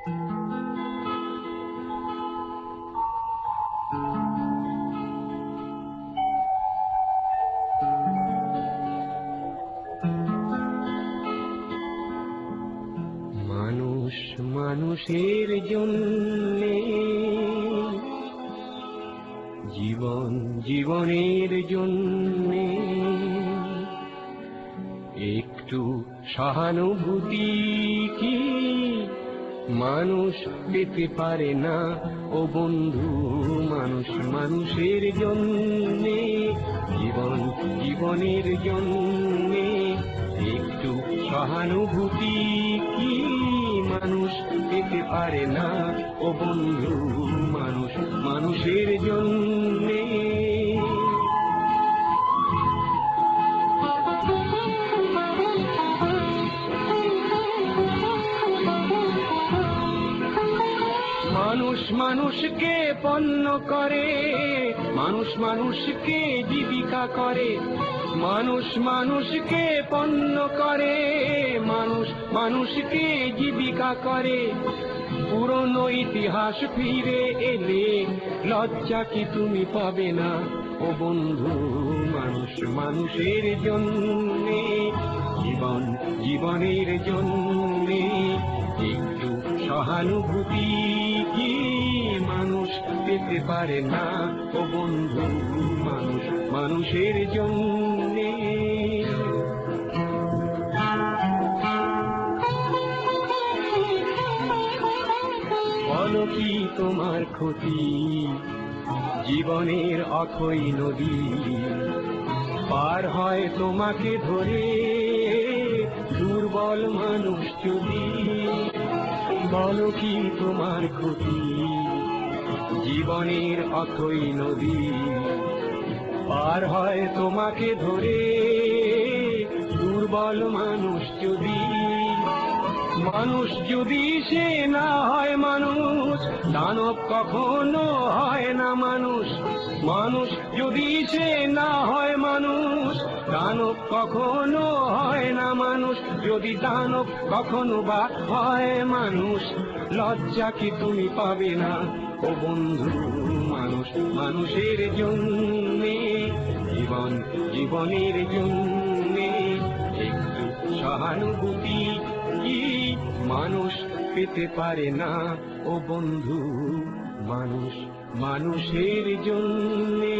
মানুষ মানুষের জন্যে, জীবন জীবনের জন্যে, একটু সহানুভূতি কি মানুষ পেতে পারে না ও বন্ধু? মানুষ মানুষের জন্যে, জীবন জীবনের জন্যে, একটু সহানুভূতি কি মানুষ পেতে পারে না ও বন্ধু? মানুষ মানুষের জন্যে। মানুষ মানুষকে পণ্য করে, মানুষ মানুষকে জীবিকা করে, মানুষ মানুষকে পণ্য করে, মানুষ মানুষকে জীবিকা করে। পুরনো ইতিহাস ফিরে এলে লজ্জা কি তুমি পাবে না ও বন্ধু? মানুষ মানুষের জন্যে, জীবন জীবনের জন্যে, একটু সহানুভূতি কি মানুষ পেতে পারে না ও বন্ধু? মানুষ মানুষের জন্যে। বলো কি তোমার ক্ষতি? জীবনের অথই নদী পার হয় তোমাকে ধরে দুর্বল মানুষ যদি। বলো কি তোমার ক্ষতি? জীবনের অথই নদী পার হয় তোমাকে ধরে দুর্বল মানুষ যদি। মানুষ যদি সে না হয় মানুষ, দানব কখনো হয় না মানুষ। মানুষ যদি সে না হয় মানুষ, দানব কখনো হয় না মানুষ। যদি দানব কখনো বা হয় মানুষ, লজ্জা কি তুমি পাবে না ও বন্ধু? মানুষ মানুষের জন্যে, জীবন জীবনের জন্যে, একটু সহানুভূতি কি মানুষ পেতে পারে না ও বন্ধু? মানুষ মানুষের জন্যে।